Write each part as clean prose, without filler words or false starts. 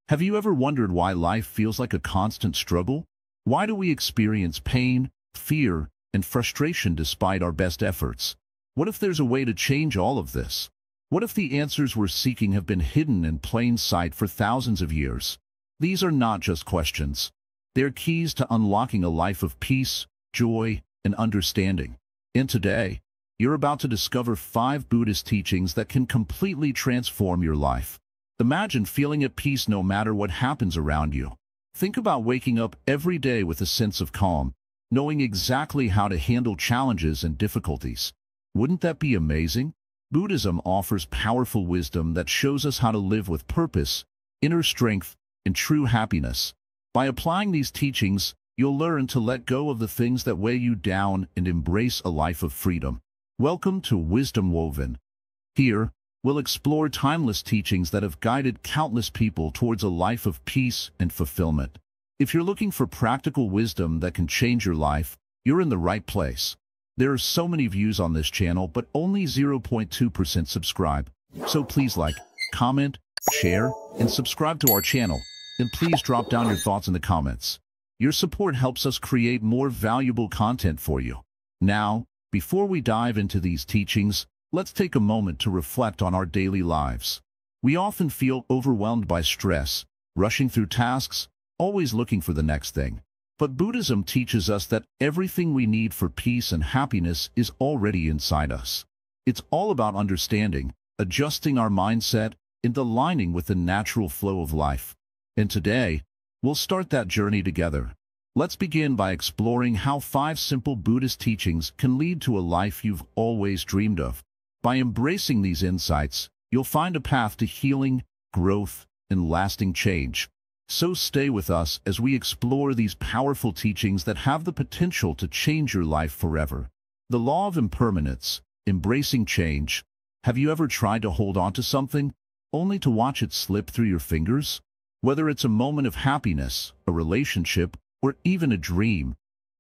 Have you ever wondered why life feels like a constant struggle? Why do we experience pain, fear, and frustration despite our best efforts? What if there's a way to change all of this? What if the answers we're seeking have been hidden in plain sight for thousands of years? These are not just questions. They're keys to unlocking a life of peace, joy, and understanding. And today, you're about to discover 5 Buddhist teachings that can completely transform your life. Imagine feeling at peace no matter what happens around you. Think about waking up every day with a sense of calm, knowing exactly how to handle challenges and difficulties. Wouldn't that be amazing? Buddhism offers powerful wisdom that shows us how to live with purpose, inner strength, and true happiness. By applying these teachings, you'll learn to let go of the things that weigh you down and embrace a life of freedom. Welcome to Wisdom Woven. Here, we'll explore timeless teachings that have guided countless people towards a life of peace and fulfillment. If you're looking for practical wisdom that can change your life, you're in the right place. There are so many views on this channel, but only 0.2% subscribe. So please like, comment, share, and subscribe to our channel. And please drop down your thoughts in the comments. Your support helps us create more valuable content for you. Now, before we dive into these teachings, let's take a moment to reflect on our daily lives. We often feel overwhelmed by stress, rushing through tasks, always looking for the next thing. But Buddhism teaches us that everything we need for peace and happiness is already inside us. It's all about understanding, adjusting our mindset, and aligning with the natural flow of life. And today, we'll start that journey together. Let's begin by exploring how 5 simple Buddhist teachings can lead to a life you've always dreamed of. By embracing these insights, you'll find a path to healing, growth, and lasting change. So stay with us as we explore these powerful teachings that have the potential to change your life forever. The Law of Impermanence, embracing change. Have you ever tried to hold on to something, only to watch it slip through your fingers? Whether it's a moment of happiness, a relationship, or even a dream,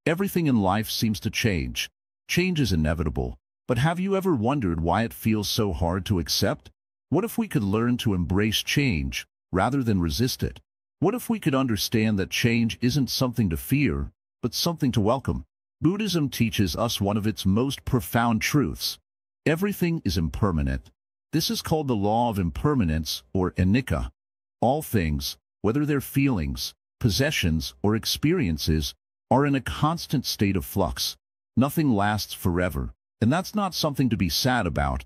everything in life seems to change. Change is inevitable, but have you ever wondered why it feels so hard to accept? What if we could learn to embrace change rather than resist it? What if we could understand that change isn't something to fear, but something to welcome? Buddhism teaches us one of its most profound truths. Everything is impermanent. This is called the Law of Impermanence, or anicca. All things, whether they're feelings, possessions, or experiences, are in a constant state of flux. Nothing lasts forever, and that's not something to be sad about.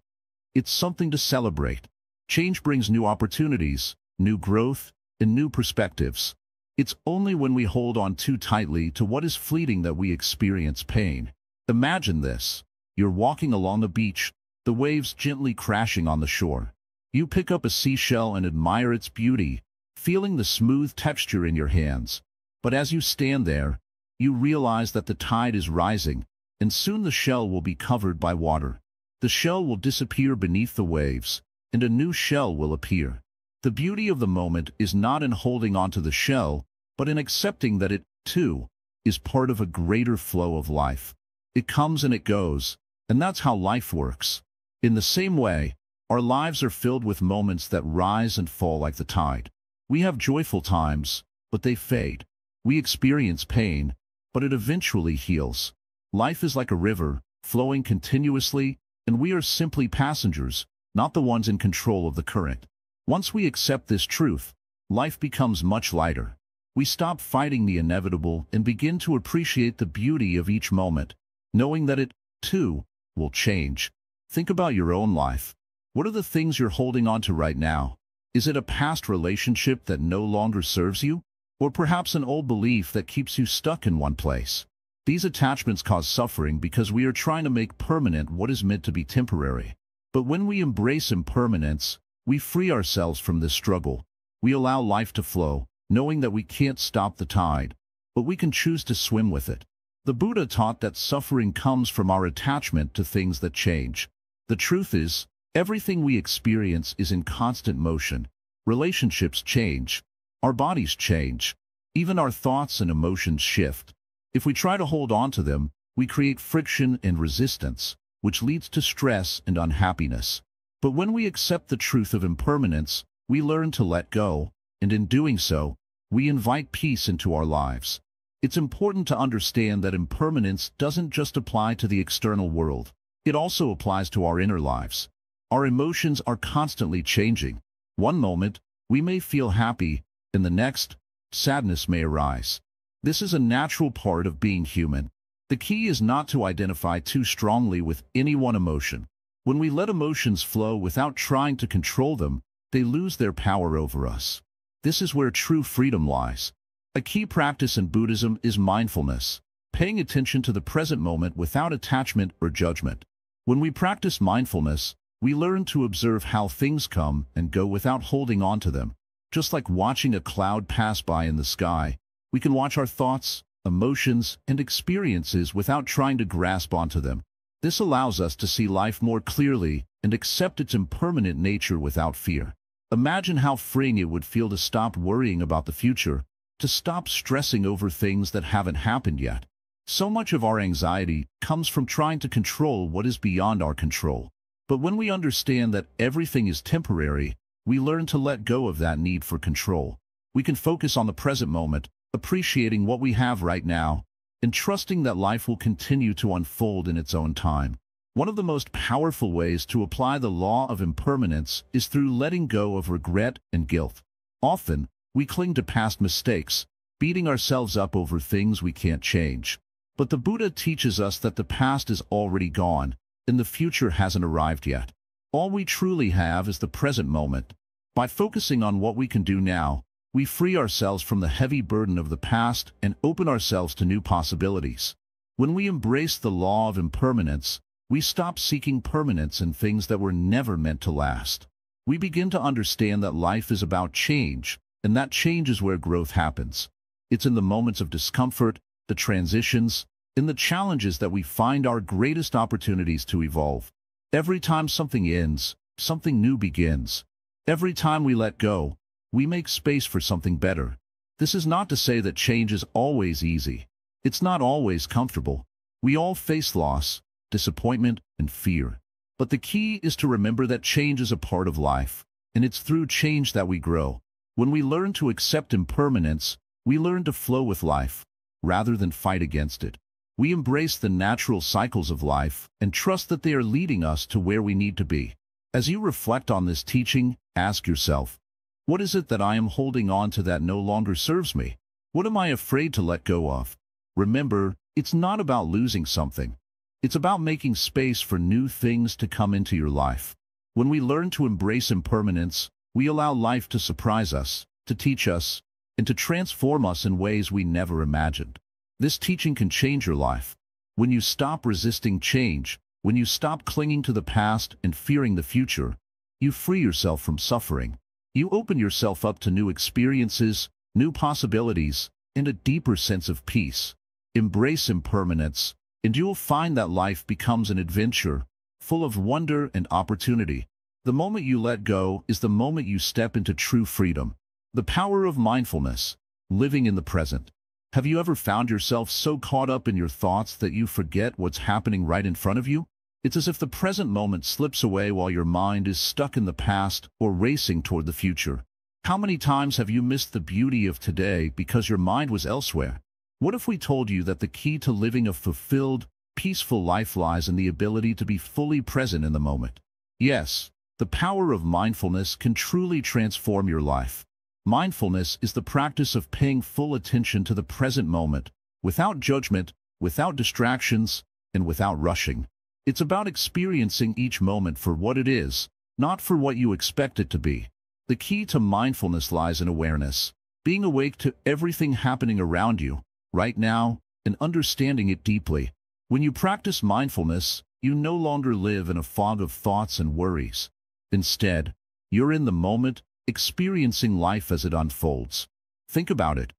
It's something to celebrate. Change brings new opportunities, new growth, and new perspectives. It's only when we hold on too tightly to what is fleeting that we experience pain. Imagine this. You're walking along the beach, the waves gently crashing on the shore. You pick up a seashell and admire its beauty, feeling the smooth texture in your hands. But as you stand there, you realize that the tide is rising, and soon the shell will be covered by water. The shell will disappear beneath the waves, and a new shell will appear. The beauty of the moment is not in holding onto the shell, but in accepting that it, too, is part of a greater flow of life. It comes and it goes, and that's how life works. In the same way, our lives are filled with moments that rise and fall like the tide. We have joyful times, but they fade. We experience pain, but it eventually heals. Life is like a river, flowing continuously, and we are simply passengers, not the ones in control of the current. Once we accept this truth, life becomes much lighter. We stop fighting the inevitable and begin to appreciate the beauty of each moment, knowing that it, too, will change. Think about your own life. What are the things you're holding on to right now? Is it a past relationship that no longer serves you? Or perhaps an old belief that keeps you stuck in one place? These attachments cause suffering because we are trying to make permanent what is meant to be temporary. But when we embrace impermanence, we free ourselves from this struggle. We allow life to flow, knowing that we can't stop the tide, but we can choose to swim with it. The Buddha taught that suffering comes from our attachment to things that change. The truth is, everything we experience is in constant motion. Relationships change. Our bodies change. Even our thoughts and emotions shift. If we try to hold on to them, we create friction and resistance, which leads to stress and unhappiness. But when we accept the truth of impermanence, we learn to let go, and in doing so, we invite peace into our lives. It's important to understand that impermanence doesn't just apply to the external world. It also applies to our inner lives. Our emotions are constantly changing. One moment, we may feel happy, and the next, sadness may arise. This is a natural part of being human. The key is not to identify too strongly with any one emotion. When we let emotions flow without trying to control them, they lose their power over us. This is where true freedom lies. A key practice in Buddhism is mindfulness, paying attention to the present moment without attachment or judgment. When we practice mindfulness, we learn to observe how things come and go without holding on to them. Just like watching a cloud pass by in the sky, we can watch our thoughts, emotions, and experiences without trying to grasp onto them. This allows us to see life more clearly and accept its impermanent nature without fear. Imagine how freeing it would feel to stop worrying about the future, to stop stressing over things that haven't happened yet. So much of our anxiety comes from trying to control what is beyond our control. But when we understand that everything is temporary, we learn to let go of that need for control. We can focus on the present moment, appreciating what we have right now, and trusting that life will continue to unfold in its own time. One of the most powerful ways to apply the law of impermanence is through letting go of regret and guilt. Often, we cling to past mistakes, beating ourselves up over things we can't change. But the Buddha teaches us that the past is already gone, and the future hasn't arrived yet. All we truly have is the present moment. By focusing on what we can do now, we free ourselves from the heavy burden of the past and open ourselves to new possibilities. When we embrace the law of impermanence, we stop seeking permanence in things that were never meant to last. We begin to understand that life is about change, and that change is where growth happens. It's in the moments of discomfort, the transitions, in the challenges that we find our greatest opportunities to evolve. Every time something ends, something new begins. Every time we let go, we make space for something better. This is not to say that change is always easy. It's not always comfortable. We all face loss, disappointment, and fear. But the key is to remember that change is a part of life, and it's through change that we grow. When we learn to accept impermanence, we learn to flow with life, rather than fight against it. We embrace the natural cycles of life and trust that they are leading us to where we need to be. As you reflect on this teaching, ask yourself, what is it that I am holding on to that no longer serves me? What am I afraid to let go of? Remember, it's not about losing something. It's about making space for new things to come into your life. When we learn to embrace impermanence, we allow life to surprise us, to teach us, and to transform us in ways we never imagined. This teaching can change your life. When you stop resisting change, when you stop clinging to the past and fearing the future, you free yourself from suffering. You open yourself up to new experiences, new possibilities, and a deeper sense of peace. Embrace impermanence, and you'll find that life becomes an adventure, full of wonder and opportunity. The moment you let go is the moment you step into true freedom. The power of mindfulness, living in the present. Have you ever found yourself so caught up in your thoughts that you forget what's happening right in front of you? It's as if the present moment slips away while your mind is stuck in the past or racing toward the future. How many times have you missed the beauty of today because your mind was elsewhere? What if we told you that the key to living a fulfilled, peaceful life lies in the ability to be fully present in the moment? Yes, the power of mindfulness can truly transform your life. Mindfulness is the practice of paying full attention to the present moment, without judgment, without distractions, and without rushing. It's about experiencing each moment for what it is, not for what you expect it to be. The key to mindfulness lies in awareness, being awake to everything happening around you, right now, and understanding it deeply. When you practice mindfulness, you no longer live in a fog of thoughts and worries. Instead, you're in the moment, experiencing life as it unfolds. Think about it.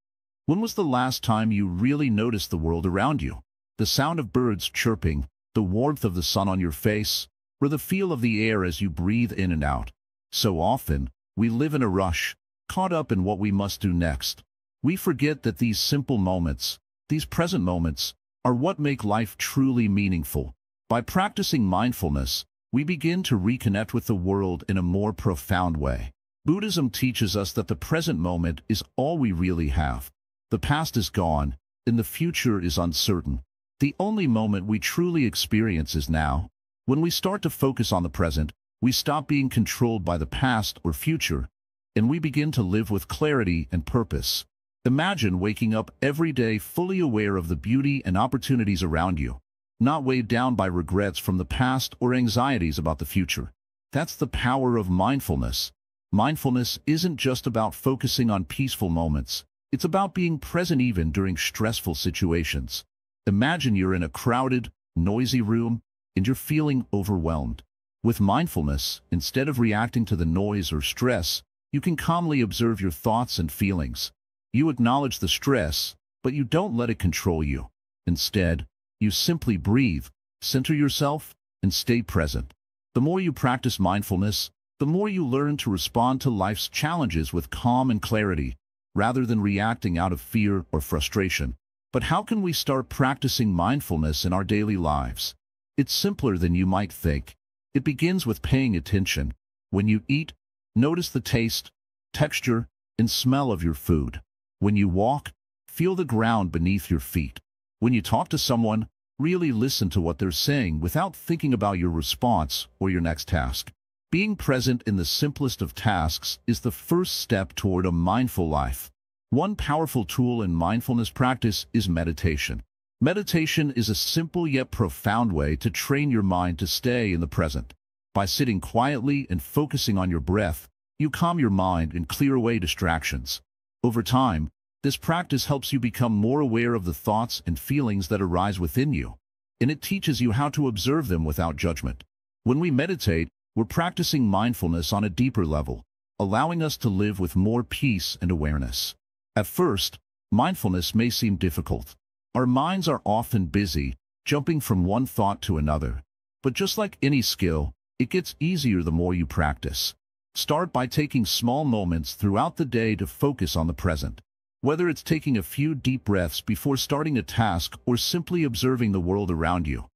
When was the last time you really noticed the world around you? The sound of birds chirping, the warmth of the sun on your face, or the feel of the air as you breathe in and out. So often, we live in a rush, caught up in what we must do next. We forget that these simple moments, these present moments, are what make life truly meaningful. By practicing mindfulness, we begin to reconnect with the world in a more profound way. Buddhism teaches us that the present moment is all we really have. The past is gone, and the future is uncertain. The only moment we truly experience is now. When we start to focus on the present, we stop being controlled by the past or future, and we begin to live with clarity and purpose. Imagine waking up every day fully aware of the beauty and opportunities around you, not weighed down by regrets from the past or anxieties about the future. That's the power of mindfulness. Mindfulness isn't just about focusing on peaceful moments. It's about being present even during stressful situations. Imagine you're in a crowded, noisy room, and you're feeling overwhelmed. With mindfulness, instead of reacting to the noise or stress, you can calmly observe your thoughts and feelings. You acknowledge the stress, but you don't let it control you. Instead, you simply breathe, center yourself, and stay present. The more you practice mindfulness, the more you learn to respond to life's challenges with calm and clarity, rather than reacting out of fear or frustration. But how can we start practicing mindfulness in our daily lives? It's simpler than you might think. It begins with paying attention. When you eat, notice the taste, texture, and smell of your food. When you walk, feel the ground beneath your feet. When you talk to someone, really listen to what they're saying without thinking about your response or your next task. Being present in the simplest of tasks is the first step toward a mindful life. One powerful tool in mindfulness practice is meditation. Meditation is a simple yet profound way to train your mind to stay in the present. By sitting quietly and focusing on your breath, you calm your mind and clear away distractions. Over time, this practice helps you become more aware of the thoughts and feelings that arise within you, and it teaches you how to observe them without judgment. When we meditate, we're practicing mindfulness on a deeper level, allowing us to live with more peace and awareness. At first, mindfulness may seem difficult. Our minds are often busy, jumping from one thought to another. But just like any skill, it gets easier the more you practice. Start by taking small moments throughout the day to focus on the present. Whether it's taking a few deep breaths before starting a task or simply observing the world around you,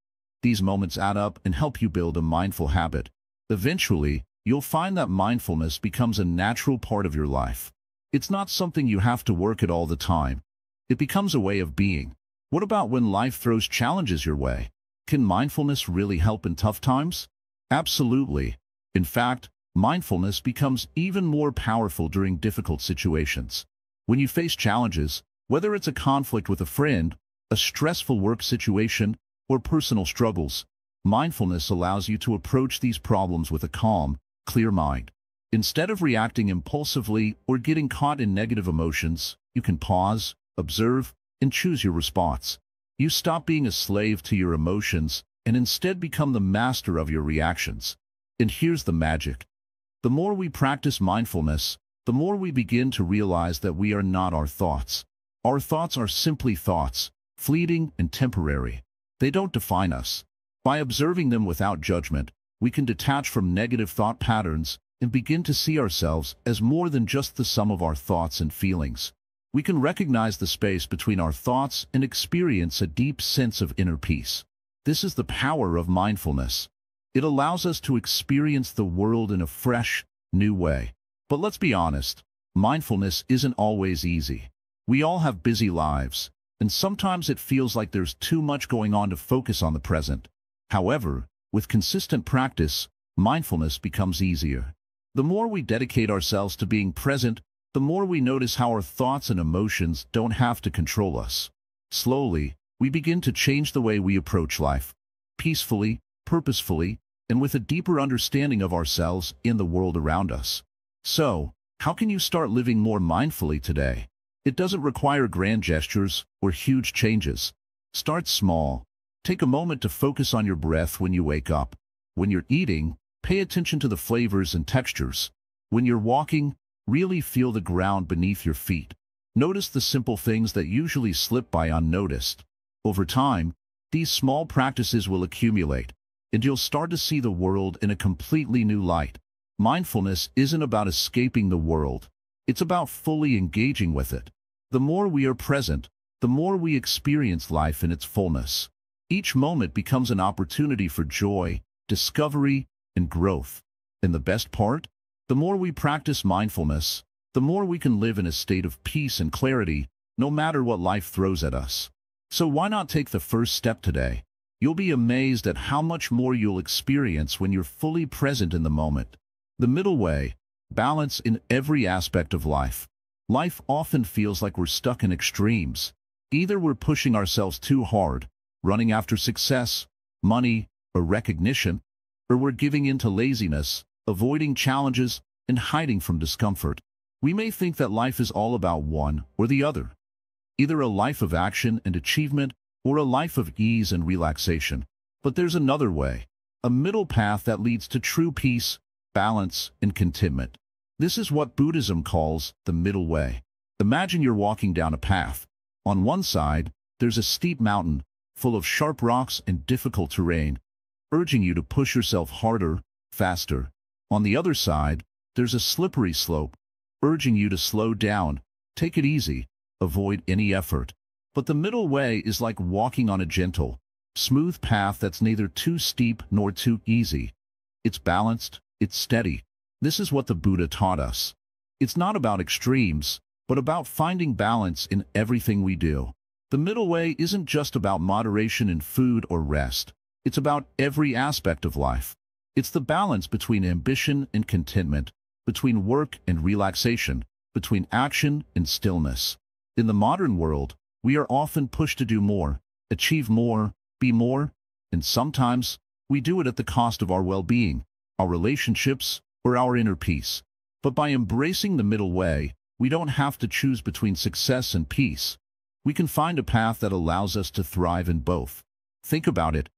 these moments add up and help you build a mindful habit. Eventually, you'll find that mindfulness becomes a natural part of your life. It's not something you have to work at all the time. It becomes a way of being. What about when life throws challenges your way? Can mindfulness really help in tough times? Absolutely. In fact, mindfulness becomes even more powerful during difficult situations. When you face challenges, whether it's a conflict with a friend, a stressful work situation, or personal struggles, mindfulness allows you to approach these problems with a calm, clear mind. Instead of reacting impulsively or getting caught in negative emotions, you can pause, observe, and choose your response. You stop being a slave to your emotions and instead become the master of your reactions. And here's the magic. The more we practice mindfulness, the more we begin to realize that we are not our thoughts. Our thoughts are simply thoughts, fleeting and temporary. They don't define us. By observing them without judgment, we can detach from negative thought patterns and begin to see ourselves as more than just the sum of our thoughts and feelings. We can recognize the space between our thoughts and experience a deep sense of inner peace. This is the power of mindfulness. It allows us to experience the world in a fresh, new way. But let's be honest, mindfulness isn't always easy. We all have busy lives, and sometimes it feels like there's too much going on to focus on the present. However, with consistent practice, mindfulness becomes easier. The more we dedicate ourselves to being present, the more we notice how our thoughts and emotions don't have to control us. Slowly, we begin to change the way we approach life, peacefully, purposefully, and with a deeper understanding of ourselves in the world around us. So, how can you start living more mindfully today? It doesn't require grand gestures or huge changes. Start small. Take a moment to focus on your breath when you wake up. When you're eating, pay attention to the flavors and textures. When you're walking, really feel the ground beneath your feet. Notice the simple things that usually slip by unnoticed. Over time, these small practices will accumulate, and you'll start to see the world in a completely new light. Mindfulness isn't about escaping the world. It's about fully engaging with it. The more we are present, the more we experience life in its fullness. Each moment becomes an opportunity for joy, discovery, and growth. And the best part? The more we practice mindfulness, the more we can live in a state of peace and clarity, no matter what life throws at us. So why not take the first step today? You'll be amazed at how much more you'll experience when you're fully present in the moment. The middle way, balance in every aspect of life. Life often feels like we're stuck in extremes. Either we're pushing ourselves too hard, running after success, money, or recognition, or we're giving in to laziness, avoiding challenges, and hiding from discomfort. We may think that life is all about one or the other, either a life of action and achievement or a life of ease and relaxation. But there's another way, a middle path that leads to true peace, balance, and contentment. This is what Buddhism calls the middle way. Imagine you're walking down a path. On one side, there's a steep mountain, full of sharp rocks and difficult terrain, urging you to push yourself harder, faster. On the other side, there's a slippery slope, urging you to slow down, take it easy, avoid any effort. But the middle way is like walking on a gentle, smooth path that's neither too steep nor too easy. It's balanced, it's steady. This is what the Buddha taught us. It's not about extremes, but about finding balance in everything we do. The middle way isn't just about moderation in food or rest. It's about every aspect of life. It's the balance between ambition and contentment, between work and relaxation, between action and stillness. In the modern world, we are often pushed to do more, achieve more, be more, and sometimes we do it at the cost of our well-being, our relationships, or our inner peace. But by embracing the middle way, we don't have to choose between success and peace. We can find a path that allows us to thrive in both. Think about it.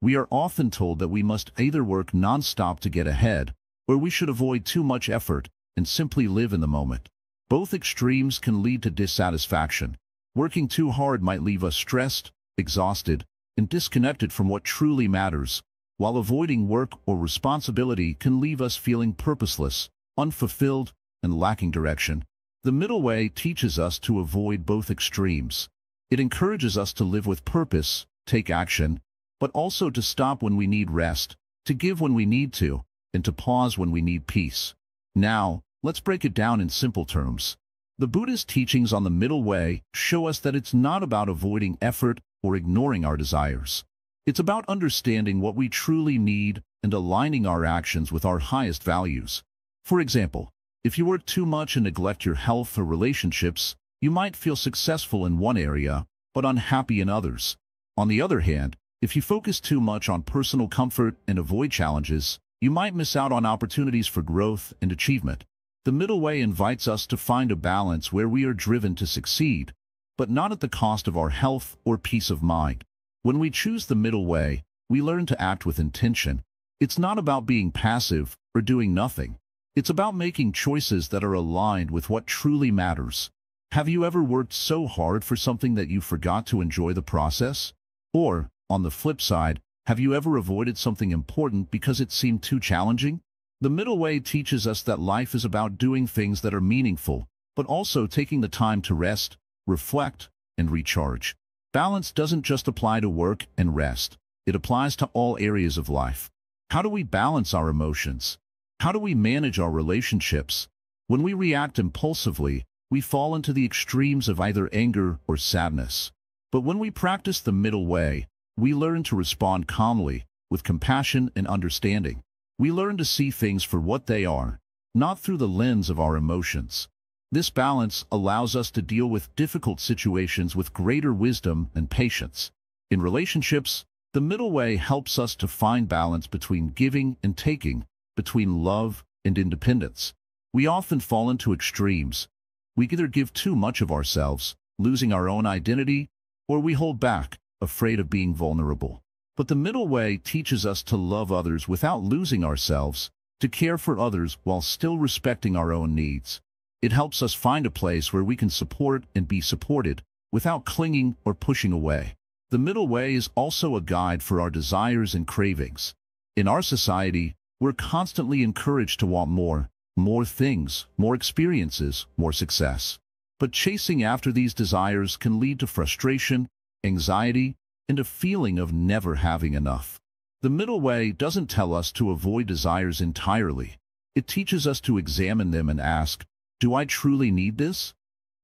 We are often told that we must either work non-stop to get ahead, or we should avoid too much effort and simply live in the moment. Both extremes can lead to dissatisfaction. Working too hard might leave us stressed, exhausted, and disconnected from what truly matters, while avoiding work or responsibility can leave us feeling purposeless, unfulfilled, and lacking direction. The middle way teaches us to avoid both extremes. It encourages us to live with purpose, take action, but also to stop when we need rest, to give when we need to, and to pause when we need peace. Now, let's break it down in simple terms. The Buddhist teachings on the middle way show us that it's not about avoiding effort or ignoring our desires. It's about understanding what we truly need and aligning our actions with our highest values. For example, if you work too much and neglect your health or relationships, you might feel successful in one area, but unhappy in others. On the other hand, if you focus too much on personal comfort and avoid challenges, you might miss out on opportunities for growth and achievement. The middle way invites us to find a balance where we are driven to succeed, but not at the cost of our health or peace of mind. When we choose the middle way, we learn to act with intention. It's not about being passive or doing nothing. It's about making choices that are aligned with what truly matters. Have you ever worked so hard for something that you forgot to enjoy the process? Or, on the flip side, have you ever avoided something important because it seemed too challenging? The middle way teaches us that life is about doing things that are meaningful, but also taking the time to rest, reflect, and recharge. Balance doesn't just apply to work and rest. It applies to all areas of life. How do we balance our emotions? How do we manage our relationships? When we react impulsively, we fall into the extremes of either anger or sadness. But when we practice the middle way, we learn to respond calmly, with compassion and understanding. We learn to see things for what they are, not through the lens of our emotions. This balance allows us to deal with difficult situations with greater wisdom and patience. In relationships, the middle way helps us to find balance between giving and taking, between love and independence. We often fall into extremes. We either give too much of ourselves, losing our own identity, or we hold back, afraid of being vulnerable. But the middle way teaches us to love others without losing ourselves, to care for others while still respecting our own needs. It helps us find a place where we can support and be supported, without clinging or pushing away. The middle way is also a guide for our desires and cravings. In our society, we're constantly encouraged to want more things, more experiences, more success. But chasing after these desires can lead to frustration, anxiety, and a feeling of never having enough. The middle way doesn't tell us to avoid desires entirely. It teaches us to examine them and ask, do I truly need this?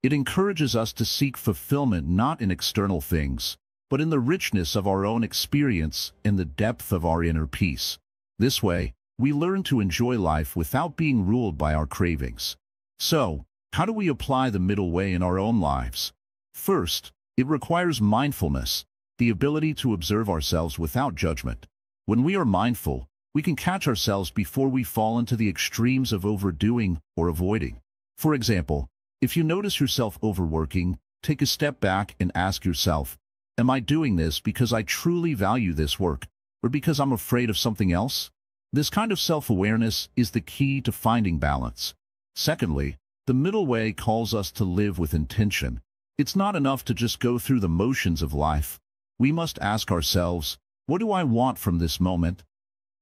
It encourages us to seek fulfillment not in external things, but in the richness of our own experience and the depth of our inner peace. This way, we learn to enjoy life without being ruled by our cravings. So, how do we apply the middle way in our own lives? First, it requires mindfulness, the ability to observe ourselves without judgment. When we are mindful, we can catch ourselves before we fall into the extremes of overdoing or avoiding. For example, if you notice yourself overworking, take a step back and ask yourself, am I doing this because I truly value this work, or because I'm afraid of something else? This kind of self-awareness is the key to finding balance. Secondly, the middle way calls us to live with intention. It's not enough to just go through the motions of life. We must ask ourselves, what do I want from this moment?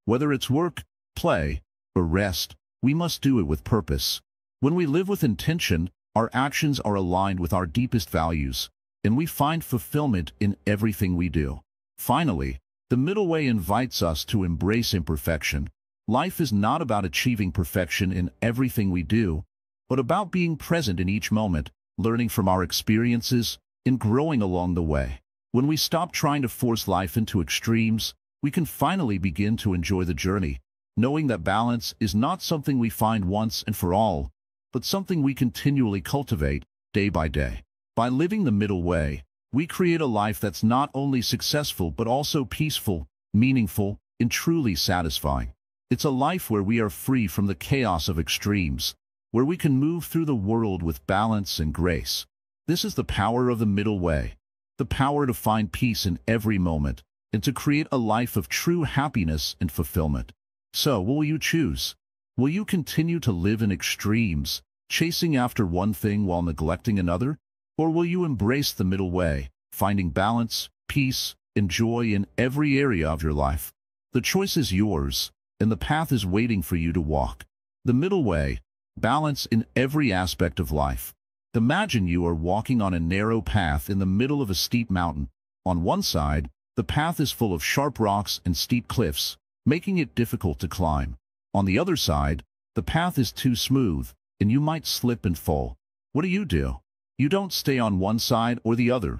Whether it's work, play, or rest, we must do it with purpose. When we live with intention, our actions are aligned with our deepest values, and we find fulfillment in everything we do. Finally, the middle way invites us to embrace imperfection. Life is not about achieving perfection in everything we do, but about being present in each moment, learning from our experiences, and growing along the way. When we stop trying to force life into extremes, we can finally begin to enjoy the journey, knowing that balance is not something we find once and for all, but something we continually cultivate, day by day. By living the middle way, we create a life that's not only successful but also peaceful, meaningful, and truly satisfying. It's a life where we are free from the chaos of extremes, where we can move through the world with balance and grace. This is the power of the middle way, the power to find peace in every moment, and to create a life of true happiness and fulfillment. So, what will you choose? Will you continue to live in extremes, chasing after one thing while neglecting another? Or will you embrace the middle way, finding balance, peace, and joy in every area of your life? The choice is yours, and the path is waiting for you to walk. The middle way, balance in every aspect of life. Imagine you are walking on a narrow path in the middle of a steep mountain. On one side, the path is full of sharp rocks and steep cliffs, making it difficult to climb. On the other side, the path is too smooth, and you might slip and fall. What do? You don't stay on one side or the other.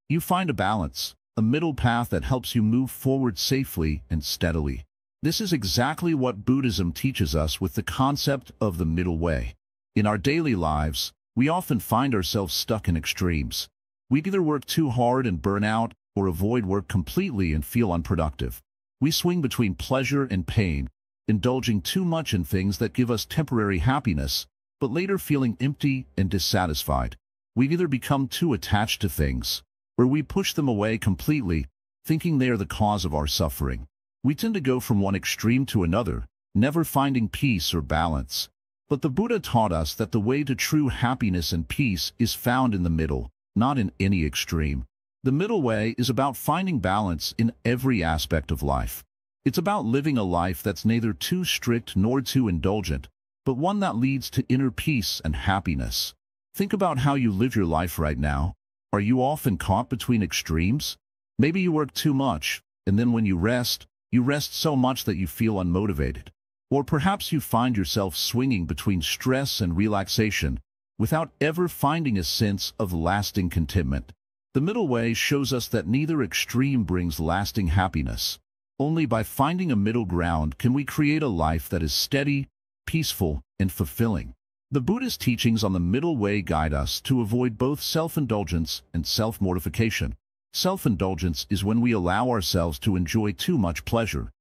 You find a balance, a middle path that helps you move forward safely and steadily. This is exactly what Buddhism teaches us with the concept of the middle way. In our daily lives, we often find ourselves stuck in extremes. We either work too hard and burn out, or avoid work completely and feel unproductive. We swing between pleasure and pain, indulging too much in things that give us temporary happiness, but later feeling empty and dissatisfied. We've either become too attached to things, or we push them away completely, thinking they are the cause of our suffering. We tend to go from one extreme to another, never finding peace or balance. But the Buddha taught us that the way to true happiness and peace is found in the middle, not in any extreme. The middle way is about finding balance in every aspect of life. It's about living a life that's neither too strict nor too indulgent, but one that leads to inner peace and happiness. Think about how you live your life right now. Are you often caught between extremes? Maybe you work too much, and then when you rest so much that you feel unmotivated. Or perhaps you find yourself swinging between stress and relaxation, without ever finding a sense of lasting contentment. The middle way shows us that neither extreme brings lasting happiness. Only by finding a middle ground can we create a life that is steady, peaceful, and fulfilling. The Buddhist teachings on the middle way guide us to avoid both self-indulgence and self-mortification. Self-indulgence is when we allow ourselves to enjoy too much pleasure,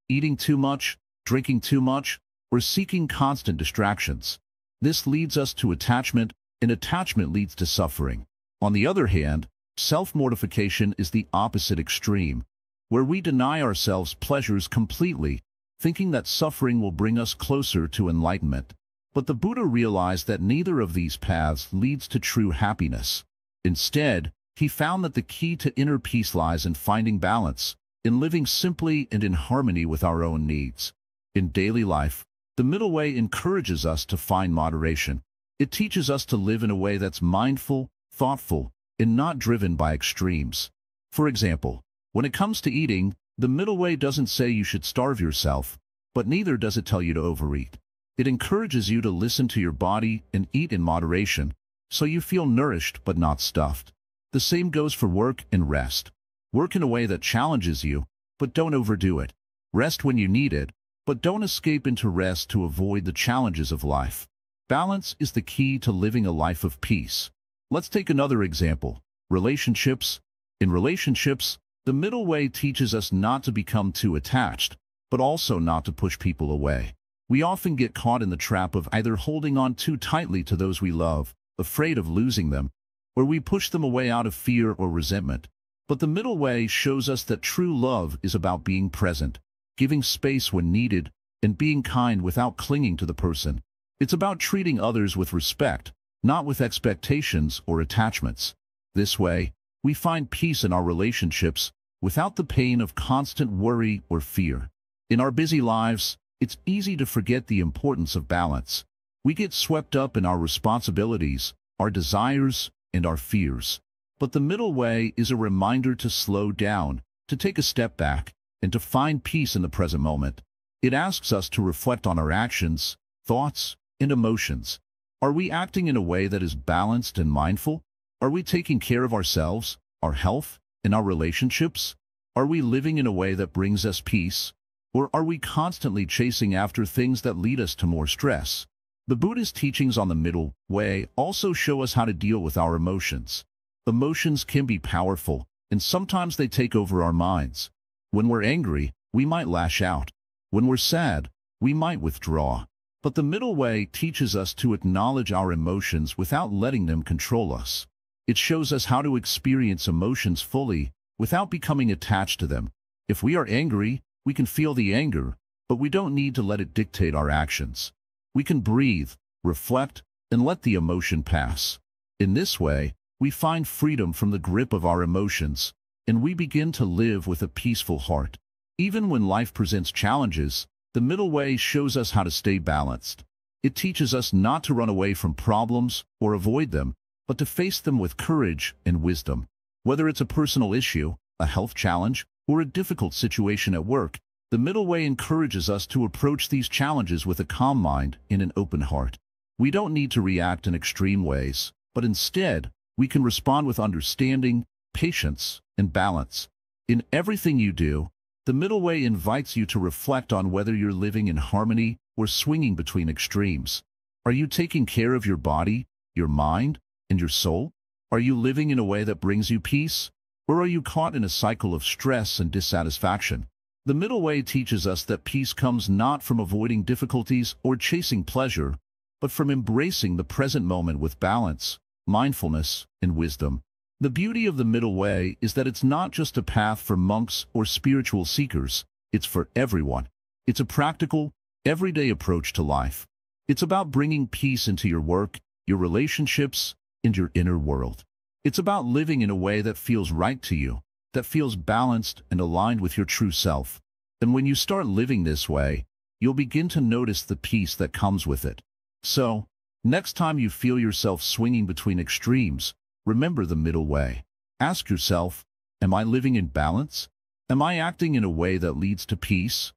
eating too much, drinking too much, or seeking constant distractions. This leads us to attachment, and attachment leads to suffering. On the other hand, self-mortification is the opposite extreme, where we deny ourselves pleasures completely, thinking that suffering will bring us closer to enlightenment. But the Buddha realized that neither of these paths leads to true happiness. Instead, he found that the key to inner peace lies in finding balance, in living simply and in harmony with our own needs. In daily life, the middle way encourages us to find moderation. It teaches us to live in a way that's mindful, thoughtful, and not driven by extremes. For example, when it comes to eating, the middle way doesn't say you should starve yourself, but neither does it tell you to overeat. It encourages you to listen to your body and eat in moderation, so you feel nourished but not stuffed. The same goes for work and rest. Work in a way that challenges you, but don't overdo it. Rest when you need it, but don't escape into rest to avoid the challenges of life. Balance is the key to living a life of peace. Let's take another example. Relationships. In relationships, the middle way teaches us not to become too attached, but also not to push people away. We often get caught in the trap of either holding on too tightly to those we love, afraid of losing them, or we push them away out of fear or resentment. But the middle way shows us that true love is about being present, giving space when needed, and being kind without clinging to the person. It's about treating others with respect, not with expectations or attachments. This way, we find peace in our relationships without the pain of constant worry or fear. In our busy lives, it's easy to forget the importance of balance. We get swept up in our responsibilities, our desires, and our fears. But the middle way is a reminder to slow down, to take a step back, and to find peace in the present moment. It asks us to reflect on our actions, thoughts, and emotions. Are we acting in a way that is balanced and mindful? Are we taking care of ourselves, our health, and our relationships? Are we living in a way that brings us peace? Or are we constantly chasing after things that lead us to more stress? The Buddhist teachings on the middle way also show us how to deal with our emotions. Emotions can be powerful, and sometimes they take over our minds. When we're angry, we might lash out. When we're sad, we might withdraw. But the middle way teaches us to acknowledge our emotions without letting them control us. It shows us how to experience emotions fully without becoming attached to them. If we are angry, we can feel the anger, but we don't need to let it dictate our actions. We can breathe, reflect, and let the emotion pass. In this way, we find freedom from the grip of our emotions, and we begin to live with a peaceful heart. Even when life presents challenges, the middle way shows us how to stay balanced. It teaches us not to run away from problems or avoid them, but to face them with courage and wisdom. Whether it's a personal issue, a health challenge, or a difficult situation at work, the middle way encourages us to approach these challenges with a calm mind and an open heart. We don't need to react in extreme ways, but instead, we can respond with understanding, patience, and balance. In everything you do, the middle way invites you to reflect on whether you're living in harmony or swinging between extremes. Are you taking care of your body, your mind, and your soul? Are you living in a way that brings you peace? Or are you caught in a cycle of stress and dissatisfaction? The middle way teaches us that peace comes not from avoiding difficulties or chasing pleasure, but from embracing the present moment with balance, mindfulness, and wisdom. The beauty of the middle way is that it's not just a path for monks or spiritual seekers, it's for everyone. It's a practical, everyday approach to life. It's about bringing peace into your work, your relationships, and your inner world. It's about living in a way that feels right to you, that feels balanced and aligned with your true self. And when you start living this way, you'll begin to notice the peace that comes with it. So, next time you feel yourself swinging between extremes, remember the middle way. Ask yourself, am I living in balance? Am I acting in a way that leads to peace?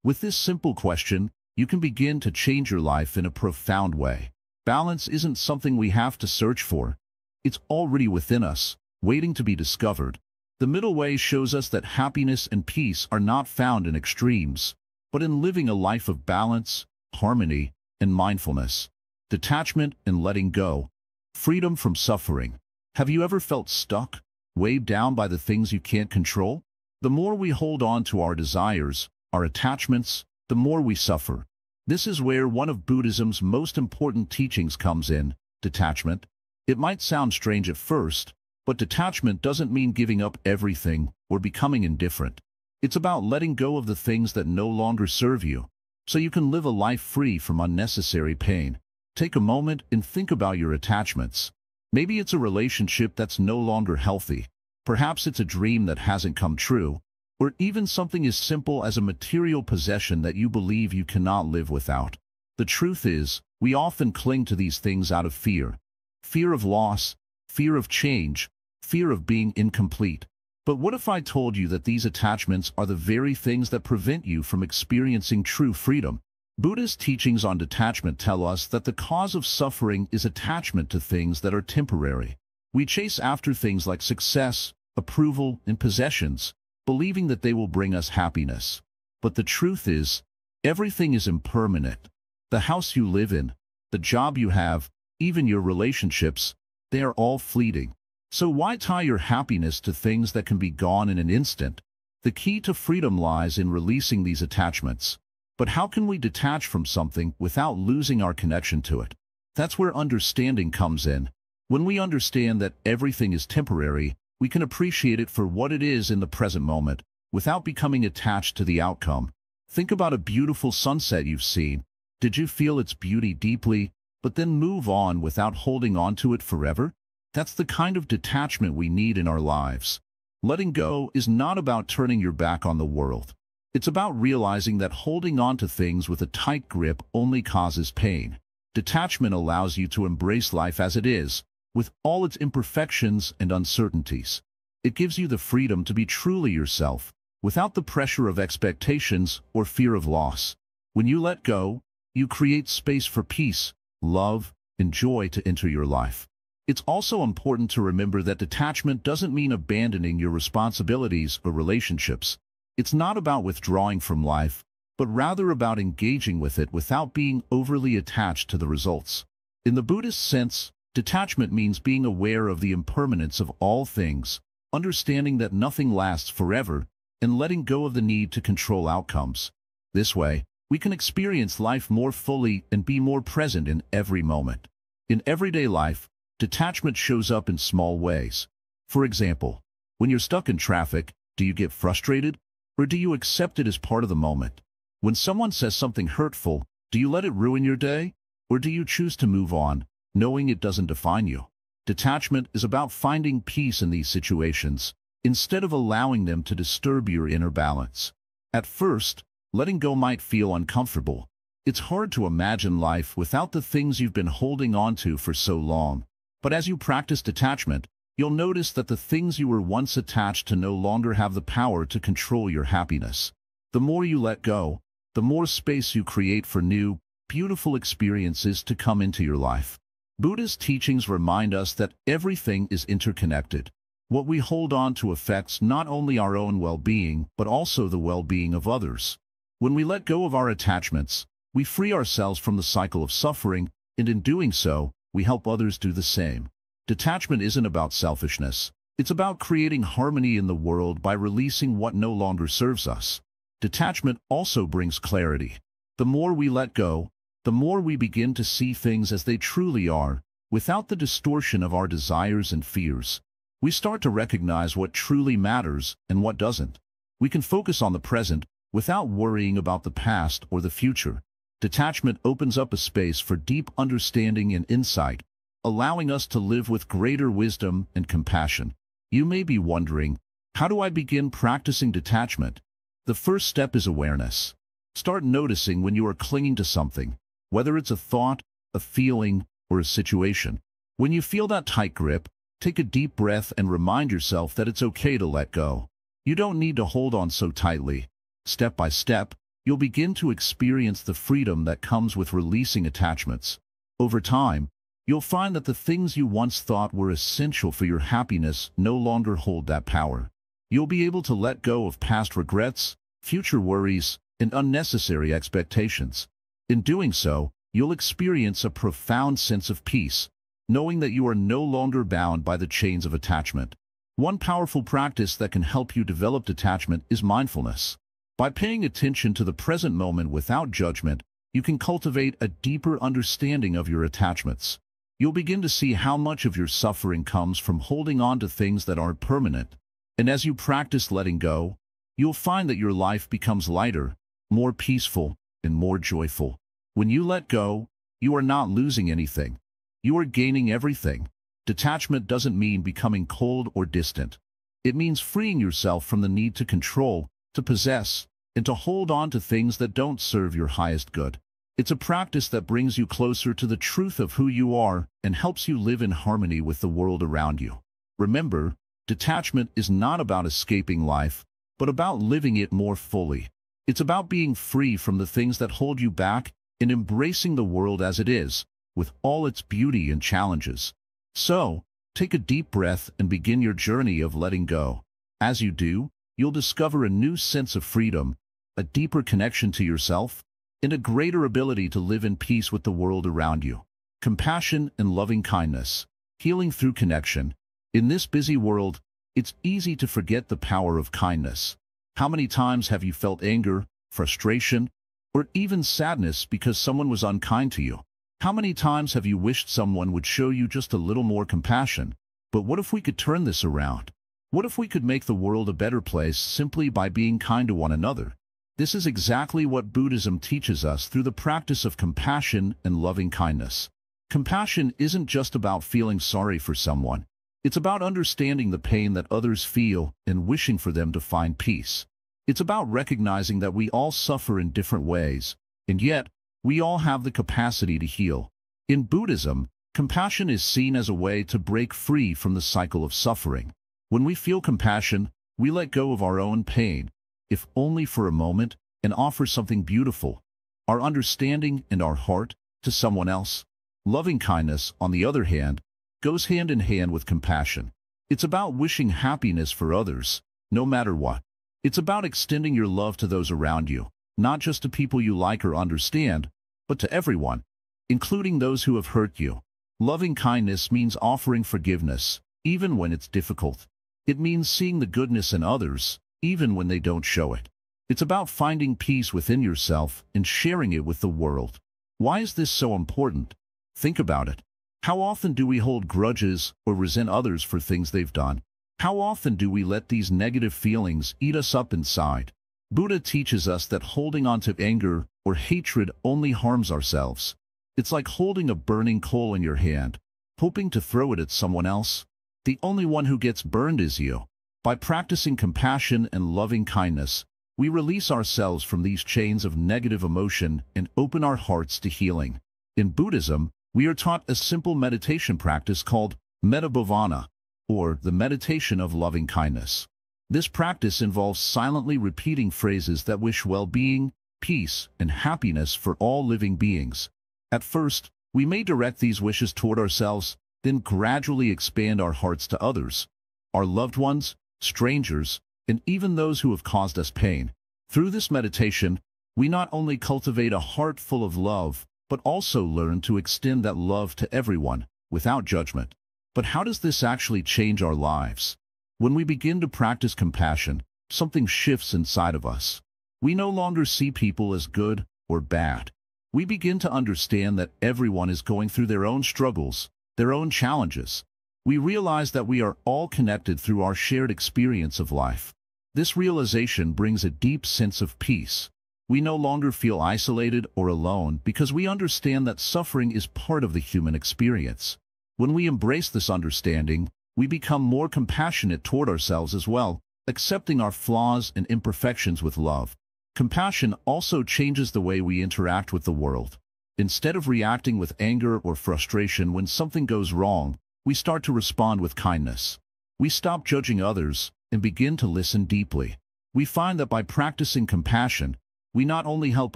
With this simple question, you can begin to change your life in a profound way. Balance isn't something we have to search for. It's already within us, waiting to be discovered. The middle way shows us that happiness and peace are not found in extremes, but in living a life of balance, harmony, and mindfulness. Detachment and letting go. Freedom from suffering. Have you ever felt stuck, weighed down by the things you can't control? The more we hold on to our desires, our attachments, the more we suffer. This is where one of Buddhism's most important teachings comes in, detachment. It might sound strange at first, but detachment doesn't mean giving up everything or becoming indifferent. It's about letting go of the things that no longer serve you, so you can live a life free from unnecessary pain. Take a moment and think about your attachments. Maybe it's a relationship that's no longer healthy. Perhaps it's a dream that hasn't come true, or even something as simple as a material possession that you believe you cannot live without. The truth is, we often cling to these things out of fear. Fear of loss, fear of change, fear of being incomplete. But what if I told you that these attachments are the very things that prevent you from experiencing true freedom? Buddhist teachings on detachment tell us that the cause of suffering is attachment to things that are temporary. We chase after things like success, approval, and possessions, believing that they will bring us happiness. But the truth is, everything is impermanent. The house you live in, the job you have, even your relationships, they are all fleeting. So why tie your happiness to things that can be gone in an instant? The key to freedom lies in releasing these attachments. But how can we detach from something without losing our connection to it? That's where understanding comes in. When we understand that everything is temporary, we can appreciate it for what it is in the present moment, without becoming attached to the outcome. Think about a beautiful sunset you've seen. Did you feel its beauty deeply, but then move on without holding on to it forever? That's the kind of detachment we need in our lives. Letting go is not about turning your back on the world. It's about realizing that holding on to things with a tight grip only causes pain. Detachment allows you to embrace life as it is, with all its imperfections and uncertainties. It gives you the freedom to be truly yourself, without the pressure of expectations or fear of loss. When you let go, you create space for peace, love, and joy to enter your life. It's also important to remember that detachment doesn't mean abandoning your responsibilities or relationships. It's not about withdrawing from life, but rather about engaging with it without being overly attached to the results. In the Buddhist sense, detachment means being aware of the impermanence of all things, understanding that nothing lasts forever, and letting go of the need to control outcomes. This way, we can experience life more fully and be more present in every moment. In everyday life, detachment shows up in small ways. For example, when you're stuck in traffic, do you get frustrated? Or do you accept it as part of the moment? When someone says something hurtful, do you let it ruin your day? Or do you choose to move on, knowing it doesn't define you? Detachment is about finding peace in these situations, instead of allowing them to disturb your inner balance. At first, letting go might feel uncomfortable. It's hard to imagine life without the things you've been holding on to for so long. But as you practice detachment, you'll notice that the things you were once attached to no longer have the power to control your happiness. The more you let go, the more space you create for new, beautiful experiences to come into your life. Buddhist teachings remind us that everything is interconnected. What we hold on to affects not only our own well-being, but also the well-being of others. When we let go of our attachments, we free ourselves from the cycle of suffering, and in doing so, we help others do the same. Detachment isn't about selfishness. It's about creating harmony in the world by releasing what no longer serves us. Detachment also brings clarity. The more we let go, the more we begin to see things as they truly are, without the distortion of our desires and fears. We start to recognize what truly matters and what doesn't. We can focus on the present without worrying about the past or the future. Detachment opens up a space for deep understanding and insight, allowing us to live with greater wisdom and compassion. You may be wondering, how do I begin practicing detachment? The first step is awareness. Start noticing when you are clinging to something, whether it's a thought, a feeling, or a situation. When you feel that tight grip, take a deep breath and remind yourself that it's okay to let go. You don't need to hold on so tightly. Step by step, you'll begin to experience the freedom that comes with releasing attachments. Over time, you'll find that the things you once thought were essential for your happiness no longer hold that power. You'll be able to let go of past regrets, future worries, and unnecessary expectations. In doing so, you'll experience a profound sense of peace, knowing that you are no longer bound by the chains of attachment. One powerful practice that can help you develop detachment is mindfulness. By paying attention to the present moment without judgment, you can cultivate a deeper understanding of your attachments. You'll begin to see how much of your suffering comes from holding on to things that aren't permanent. And as you practice letting go, you'll find that your life becomes lighter, more peaceful, and more joyful. When you let go, you are not losing anything. You are gaining everything. Detachment doesn't mean becoming cold or distant. It means freeing yourself from the need to control, to possess, and to hold on to things that don't serve your highest good. It's a practice that brings you closer to the truth of who you are and helps you live in harmony with the world around you. Remember, detachment is not about escaping life, but about living it more fully. It's about being free from the things that hold you back and embracing the world as it is, with all its beauty and challenges. So, take a deep breath and begin your journey of letting go. As you do, you'll discover a new sense of freedom, a deeper connection to yourself, and a greater ability to live in peace with the world around you. Compassion and loving kindness, healing through connection. In this busy world, it's easy to forget the power of kindness. How many times have you felt anger, frustration, or even sadness because someone was unkind to you? How many times have you wished someone would show you just a little more compassion? But what if we could turn this around? What if we could make the world a better place simply by being kind to one another? This is exactly what Buddhism teaches us through the practice of compassion and loving kindness. Compassion isn't just about feeling sorry for someone. It's about understanding the pain that others feel and wishing for them to find peace. It's about recognizing that we all suffer in different ways, and yet, we all have the capacity to heal. In Buddhism, compassion is seen as a way to break free from the cycle of suffering. When we feel compassion, we let go of our own pain, if only for a moment, and offer something beautiful, our understanding and our heart, to someone else. Loving kindness, on the other hand, goes hand in hand with compassion. It's about wishing happiness for others, no matter what. It's about extending your love to those around you, not just to people you like or understand, but to everyone, including those who have hurt you. Loving kindness means offering forgiveness, even when it's difficult. It means seeing the goodness in others, even when they don't show it. It's about finding peace within yourself and sharing it with the world. Why is this so important? Think about it. How often do we hold grudges or resent others for things they've done? How often do we let these negative feelings eat us up inside? Buddha teaches us that holding on to anger or hatred only harms ourselves. It's like holding a burning coal in your hand, hoping to throw it at someone else. The only one who gets burned is you. By practicing compassion and loving kindness, we release ourselves from these chains of negative emotion and open our hearts to healing. In Buddhism, we are taught a simple meditation practice called metta bhavana, or the meditation of loving kindness. This practice involves silently repeating phrases that wish well-being, peace, and happiness for all living beings. At first, we may direct these wishes toward ourselves, then gradually expand our hearts to others, our loved ones, strangers, and even those who have caused us pain. Through this meditation, we not only cultivate a heart full of love, but also learn to extend that love to everyone, without judgment. But how does this actually change our lives? When we begin to practice compassion, something shifts inside of us. We no longer see people as good or bad. We begin to understand that everyone is going through their own struggles, their own challenges. We realize that we are all connected through our shared experience of life. This realization brings a deep sense of peace. We no longer feel isolated or alone because we understand that suffering is part of the human experience. When we embrace this understanding, we become more compassionate toward ourselves as well, accepting our flaws and imperfections with love. Compassion also changes the way we interact with the world. Instead of reacting with anger or frustration when something goes wrong, we start to respond with kindness. We stop judging others and begin to listen deeply. We find that by practicing compassion, we not only help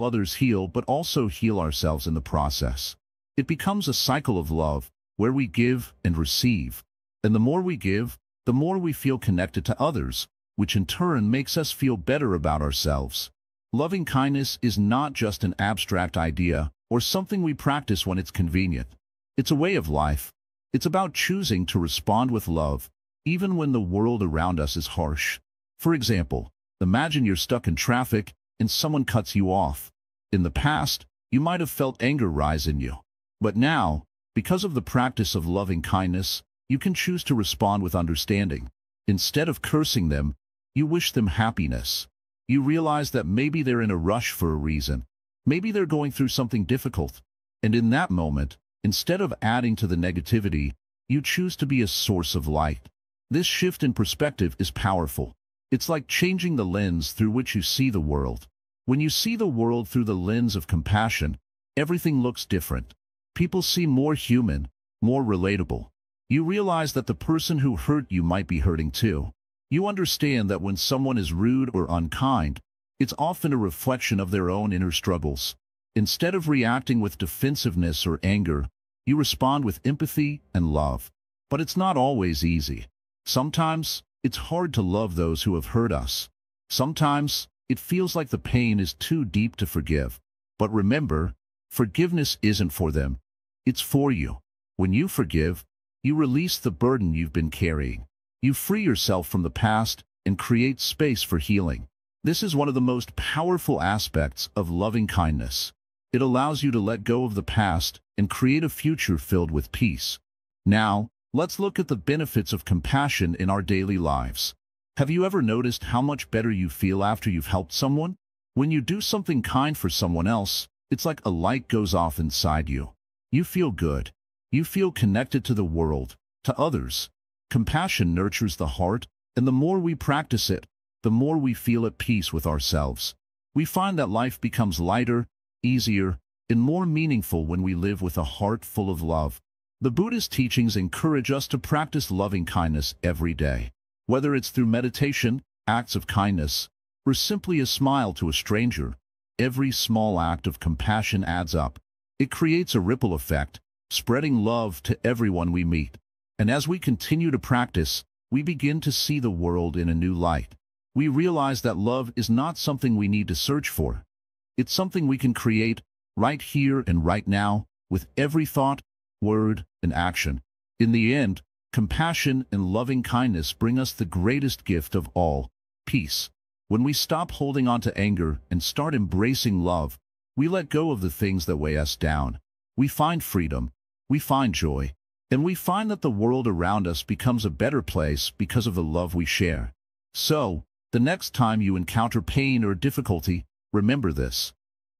others heal but also heal ourselves in the process. It becomes a cycle of love, where we give and receive. And the more we give, the more we feel connected to others, which in turn makes us feel better about ourselves. Loving kindness is not just an abstract idea or something we practice when it's convenient. It's a way of life. It's about choosing to respond with love, even when the world around us is harsh. For example, imagine you're stuck in traffic and someone cuts you off. In the past, you might have felt anger rise in you. But now, because of the practice of loving kindness, you can choose to respond with understanding. Instead of cursing them, you wish them happiness. You realize that maybe they're in a rush for a reason. Maybe they're going through something difficult. And in that moment, instead of adding to the negativity, you choose to be a source of light. This shift in perspective is powerful. It's like changing the lens through which you see the world. When you see the world through the lens of compassion, everything looks different. People seem more human, more relatable. You realize that the person who hurt you might be hurting too. You understand that when someone is rude or unkind, it's often a reflection of their own inner struggles. Instead of reacting with defensiveness or anger, you respond with empathy and love. But it's not always easy. Sometimes, it's hard to love those who have hurt us. Sometimes, it feels like the pain is too deep to forgive. But remember, forgiveness isn't for them. It's for you. When you forgive, you release the burden you've been carrying. You free yourself from the past and create space for healing. This is one of the most powerful aspects of loving kindness. It allows you to let go of the past and create a future filled with peace. Now, let's look at the benefits of compassion in our daily lives. Have you ever noticed how much better you feel after you've helped someone? When you do something kind for someone else, it's like a light goes off inside you. You feel good. You feel connected to the world, to others. Compassion nurtures the heart, and the more we practice it, the more we feel at peace with ourselves. We find that life becomes lighter, easier, and more meaningful when we live with a heart full of love. The Buddhist teachings encourage us to practice loving kindness every day. Whether it's through meditation, acts of kindness, or simply a smile to a stranger, every small act of compassion adds up. It creates a ripple effect, spreading love to everyone we meet. And as we continue to practice, we begin to see the world in a new light. We realize that love is not something we need to search for. It's something we can create right here and right now, with every thought, word, and action. In the end, compassion and loving kindness bring us the greatest gift of all, peace. When we stop holding on to anger and start embracing love, we let go of the things that weigh us down. We find freedom, we find joy, and we find that the world around us becomes a better place because of the love we share. So, the next time you encounter pain or difficulty, remember this.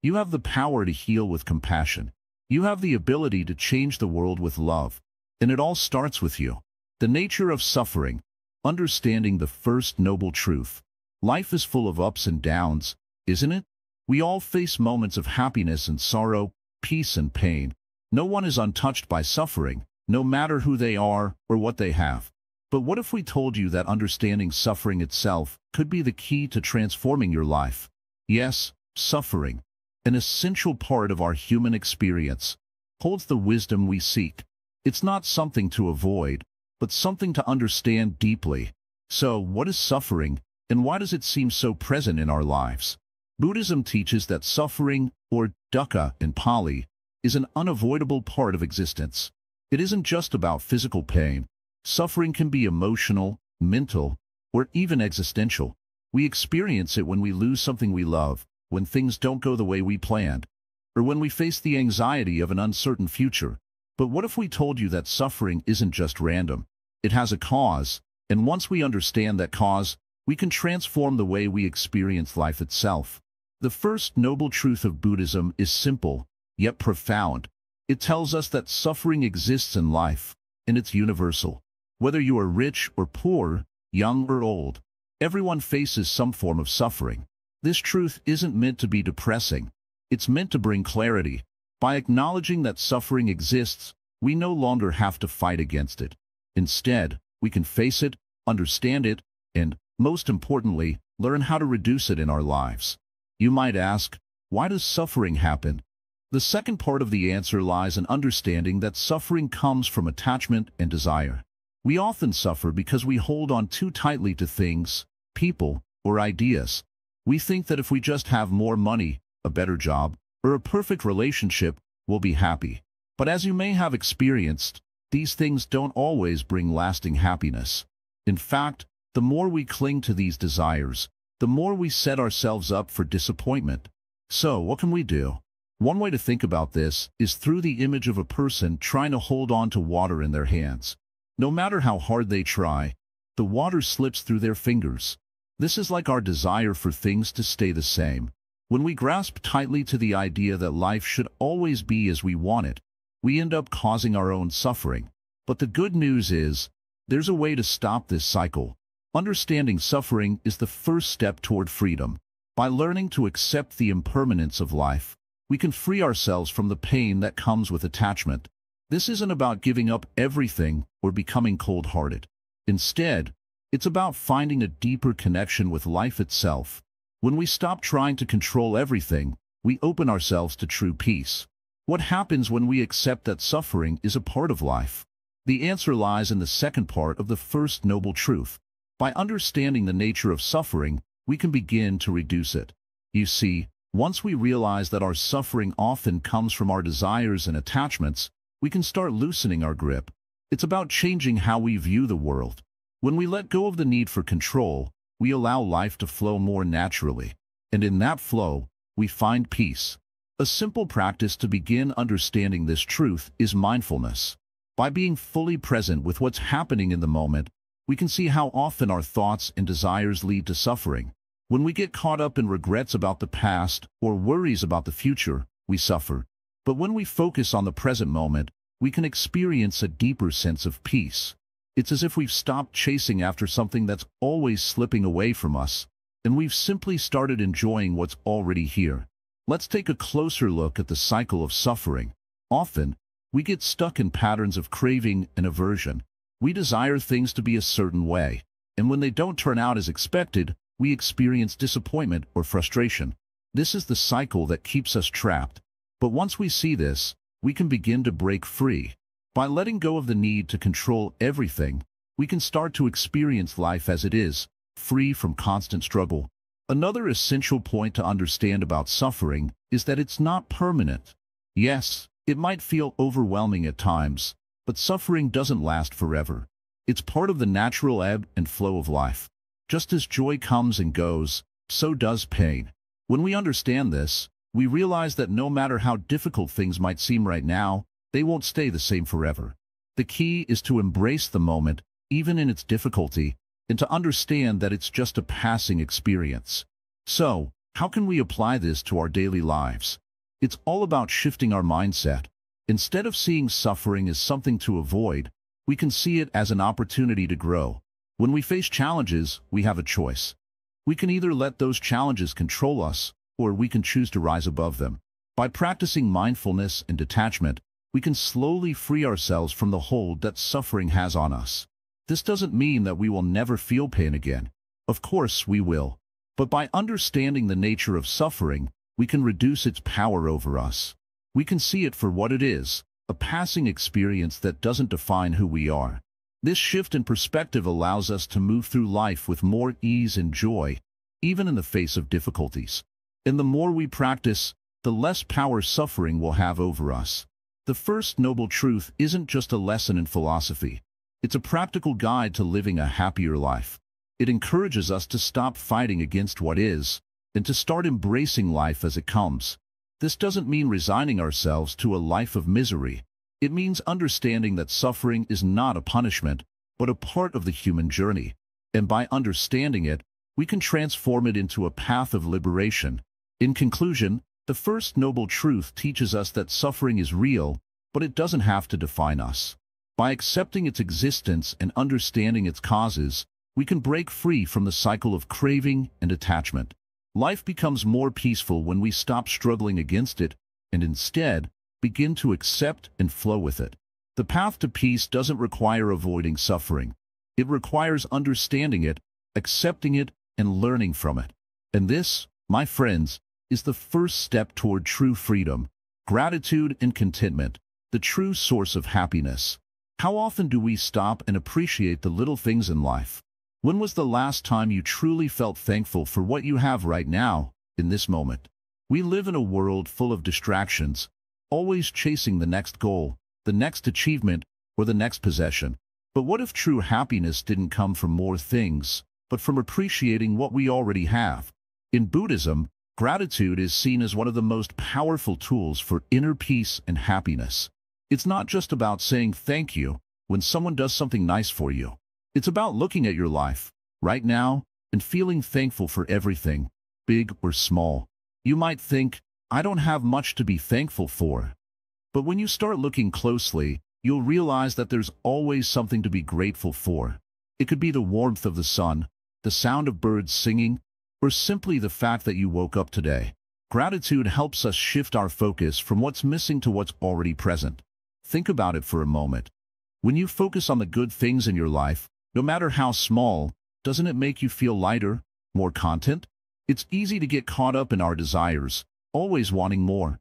You have the power to heal with compassion. You have the ability to change the world with love. And it all starts with you. The nature of suffering. Understanding the first noble truth. Life is full of ups and downs, isn't it? We all face moments of happiness and sorrow, peace and pain. No one is untouched by suffering, no matter who they are or what they have. But what if we told you that understanding suffering itself could be the key to transforming your life? Yes, suffering, an essential part of our human experience, holds the wisdom we seek. It's not something to avoid, but something to understand deeply. So, what is suffering, and why does it seem so present in our lives? Buddhism teaches that suffering, or dukkha in Pali, is an unavoidable part of existence. It isn't just about physical pain. Suffering can be emotional, mental, or even existential. We experience it when we lose something we love, when things don't go the way we planned, or when we face the anxiety of an uncertain future. But what if we told you that suffering isn't just random? It has a cause, and once we understand that cause, we can transform the way we experience life itself. The first noble truth of Buddhism is simple, yet profound. It tells us that suffering exists in life, and it's universal. Whether you are rich or poor, young or old, everyone faces some form of suffering. This truth isn't meant to be depressing. It's meant to bring clarity. By acknowledging that suffering exists, we no longer have to fight against it. Instead, we can face it, understand it, and, most importantly, learn how to reduce it in our lives. You might ask, why does suffering happen? The second part of the answer lies in understanding that suffering comes from attachment and desire. We often suffer because we hold on too tightly to things, people, or ideas. We think that if we just have more money, a better job, or a perfect relationship, we'll be happy. But as you may have experienced, these things don't always bring lasting happiness. In fact, the more we cling to these desires, the more we set ourselves up for disappointment. So, what can we do? One way to think about this is through the image of a person trying to hold on to water in their hands. No matter how hard they try, the water slips through their fingers. This is like our desire for things to stay the same. When we grasp tightly to the idea that life should always be as we want it, we end up causing our own suffering. But the good news is, there's a way to stop this cycle. Understanding suffering is the first step toward freedom. By learning to accept the impermanence of life, we can free ourselves from the pain that comes with attachment. This isn't about giving up everything or becoming cold-hearted. Instead, it's about finding a deeper connection with life itself. When we stop trying to control everything, we open ourselves to true peace. What happens when we accept that suffering is a part of life? The answer lies in the second part of the first noble truth. By understanding the nature of suffering, we can begin to reduce it. You see, once we realize that our suffering often comes from our desires and attachments, we can start loosening our grip. It's about changing how we view the world. When we let go of the need for control, we allow life to flow more naturally. And in that flow, we find peace. A simple practice to begin understanding this truth is mindfulness. By being fully present with what's happening in the moment, we can see how often our thoughts and desires lead to suffering. When we get caught up in regrets about the past or worries about the future, we suffer. But when we focus on the present moment, we can experience a deeper sense of peace. It's as if we've stopped chasing after something that's always slipping away from us, and we've simply started enjoying what's already here. Let's take a closer look at the cycle of suffering. Often, we get stuck in patterns of craving and aversion. We desire things to be a certain way, and when they don't turn out as expected, we experience disappointment or frustration. This is the cycle that keeps us trapped. But once we see this, we can begin to break free. By letting go of the need to control everything, we can start to experience life as it is, free from constant struggle. Another essential point to understand about suffering is that it's not permanent. Yes, it might feel overwhelming at times, but suffering doesn't last forever. It's part of the natural ebb and flow of life. Just as joy comes and goes, so does pain. When we understand this, we realize that no matter how difficult things might seem right now, they won't stay the same forever. The key is to embrace the moment, even in its difficulty, and to understand that it's just a passing experience. So, how can we apply this to our daily lives? It's all about shifting our mindset. Instead of seeing suffering as something to avoid, we can see it as an opportunity to grow. When we face challenges, we have a choice. We can either let those challenges control us, or we can choose to rise above them. By practicing mindfulness and detachment, we can slowly free ourselves from the hold that suffering has on us. This doesn't mean that we will never feel pain again. Of course we will. But by understanding the nature of suffering, we can reduce its power over us. We can see it for what it is, a passing experience that doesn't define who we are. This shift in perspective allows us to move through life with more ease and joy, even in the face of difficulties. And the more we practice, the less power suffering will have over us. The first noble truth isn't just a lesson in philosophy. It's a practical guide to living a happier life. It encourages us to stop fighting against what is, and to start embracing life as it comes. This doesn't mean resigning ourselves to a life of misery. It means understanding that suffering is not a punishment, but a part of the human journey. And by understanding it, we can transform it into a path of liberation. In conclusion, the first noble truth teaches us that suffering is real, but it doesn't have to define us. By accepting its existence and understanding its causes, we can break free from the cycle of craving and attachment. Life becomes more peaceful when we stop struggling against it, and instead, begin to accept and flow with it. The path to peace doesn't require avoiding suffering. It requires understanding it, accepting it, and learning from it. And this, my friends, is the first step toward true freedom, gratitude and contentment, the true source of happiness. How often do we stop and appreciate the little things in life? When was the last time you truly felt thankful for what you have right now, in this moment? We live in a world full of distractions, always chasing the next goal, the next achievement, or the next possession. But what if true happiness didn't come from more things, but from appreciating what we already have? In Buddhism, gratitude is seen as one of the most powerful tools for inner peace and happiness. It's not just about saying thank you when someone does something nice for you. It's about looking at your life, right now, and feeling thankful for everything, big or small. You might think, I don't have much to be thankful for. But when you start looking closely, you'll realize that there's always something to be grateful for. It could be the warmth of the sun, the sound of birds singing, or simply the fact that you woke up today. Gratitude helps us shift our focus from what's missing to what's already present. Think about it for a moment. When you focus on the good things in your life, no matter how small, doesn't it make you feel lighter, more content? It's easy to get caught up in our desires, always wanting more,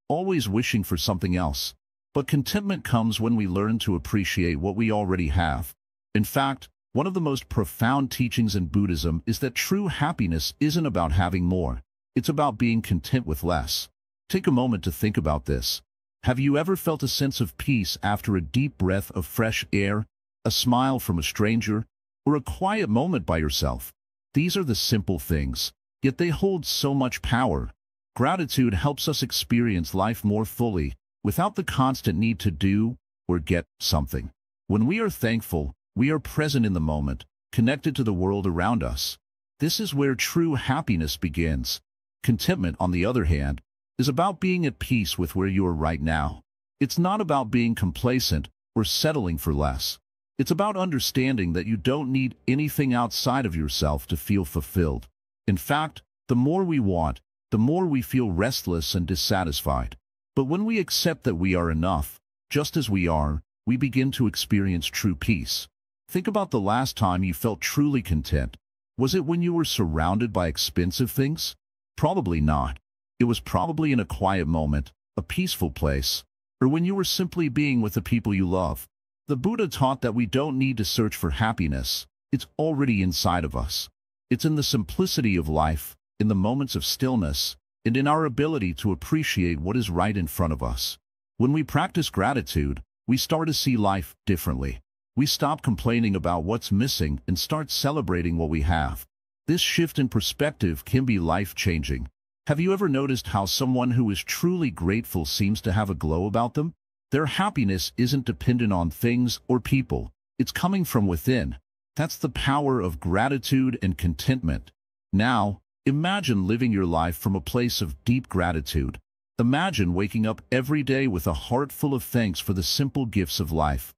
always wishing for something else. But contentment comes when we learn to appreciate what we already have. In fact, one of the most profound teachings in Buddhism is that true happiness isn't about having more. It's about being content with less. Take a moment to think about this. Have you ever felt a sense of peace after a deep breath of fresh air, a smile from a stranger, or a quiet moment by yourself? These are the simple things, yet they hold so much power. Gratitude helps us experience life more fully, without the constant need to do or get something. When we are thankful, we are present in the moment, connected to the world around us. This is where true happiness begins. Contentment, on the other hand, is about being at peace with where you are right now. It's not about being complacent or settling for less. It's about understanding that you don't need anything outside of yourself to feel fulfilled. In fact, the more we want, the more we feel restless and dissatisfied. But when we accept that we are enough, just as we are, we begin to experience true peace. Think about the last time you felt truly content. Was it when you were surrounded by expensive things? Probably not. It was probably in a quiet moment, a peaceful place, or when you were simply being with the people you love. The Buddha taught that we don't need to search for happiness. It's already inside of us. It's in the simplicity of life, in the moments of stillness, and in our ability to appreciate what is right in front of us. When we practice gratitude, we start to see life differently. We stop complaining about what's missing and start celebrating what we have. This shift in perspective can be life-changing. Have you ever noticed how someone who is truly grateful seems to have a glow about them? Their happiness isn't dependent on things or people. It's coming from within. That's the power of gratitude and contentment. Now, imagine living your life from a place of deep gratitude. Imagine waking up every day with a heart full of thanks for the simple gifts of life.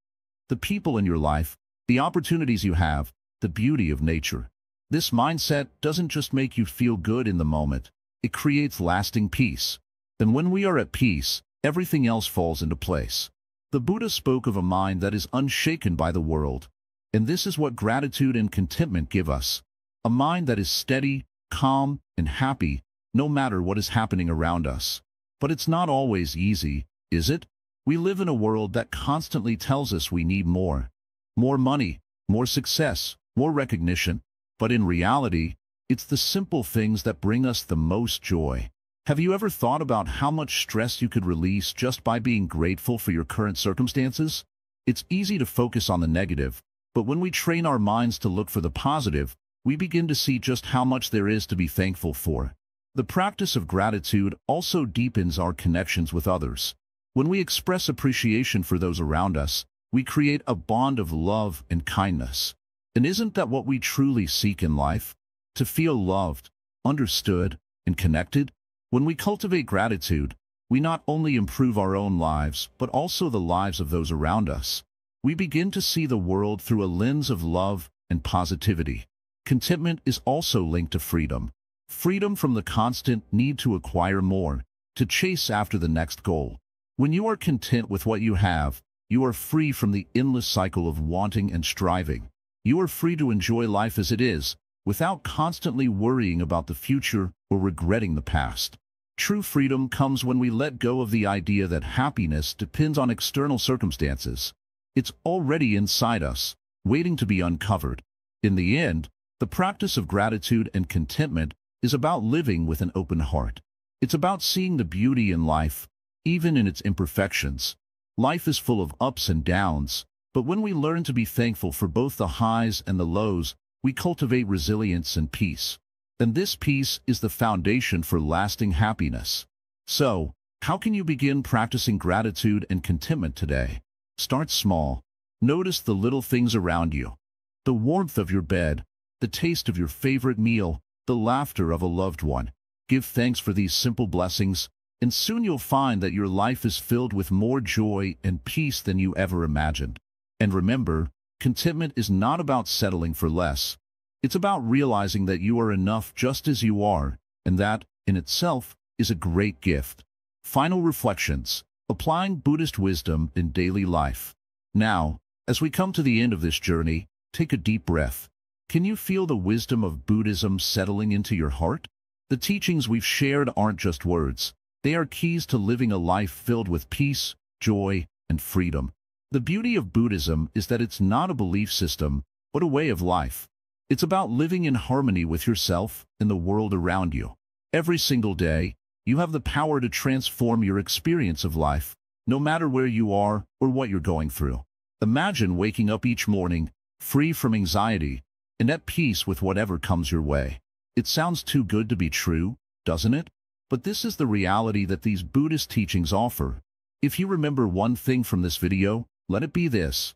The people in your life, the opportunities you have, the beauty of nature. This mindset doesn't just make you feel good in the moment. It creates lasting peace. And when we are at peace, everything else falls into place. The Buddha spoke of a mind that is unshaken by the world. And this is what gratitude and contentment give us. A mind that is steady, calm, and happy, no matter what is happening around us. But it's not always easy, is it? We live in a world that constantly tells us we need more. More money, more success, more recognition. But in reality, it's the simple things that bring us the most joy. Have you ever thought about how much stress you could release just by being grateful for your current circumstances? It's easy to focus on the negative, but when we train our minds to look for the positive, we begin to see just how much there is to be thankful for. The practice of gratitude also deepens our connections with others. When we express appreciation for those around us, we create a bond of love and kindness. And isn't that what we truly seek in life? To feel loved, understood, and connected? When we cultivate gratitude, we not only improve our own lives, but also the lives of those around us. We begin to see the world through a lens of love and positivity. Contentment is also linked to freedom. Freedom from the constant need to acquire more, to chase after the next goal. When you are content with what you have, you are free from the endless cycle of wanting and striving. You are free to enjoy life as it is, without constantly worrying about the future or regretting the past. True freedom comes when we let go of the idea that happiness depends on external circumstances. It's already inside us, waiting to be uncovered. In the end, the practice of gratitude and contentment is about living with an open heart. It's about seeing the beauty in life, even in its imperfections. Life is full of ups and downs, but when we learn to be thankful for both the highs and the lows, we cultivate resilience and peace. And this peace is the foundation for lasting happiness. So, how can you begin practicing gratitude and contentment today? Start small. Notice the little things around you. The warmth of your bed, the taste of your favorite meal, the laughter of a loved one. Give thanks for these simple blessings, and soon you'll find that your life is filled with more joy and peace than you ever imagined. And remember, contentment is not about settling for less. It's about realizing that you are enough just as you are, and that, in itself, is a great gift. Final reflections. Applying Buddhist wisdom in daily life. Now, as we come to the end of this journey, take a deep breath. Can you feel the wisdom of Buddhism settling into your heart? The teachings we've shared aren't just words. They are keys to living a life filled with peace, joy, and freedom. The beauty of Buddhism is that it's not a belief system, but a way of life. It's about living in harmony with yourself and the world around you. Every single day, you have the power to transform your experience of life, no matter where you are or what you're going through. Imagine waking up each morning, free from anxiety, and at peace with whatever comes your way. It sounds too good to be true, doesn't it? But this is the reality that these Buddhist teachings offer. If you remember one thing from this video, let it be this.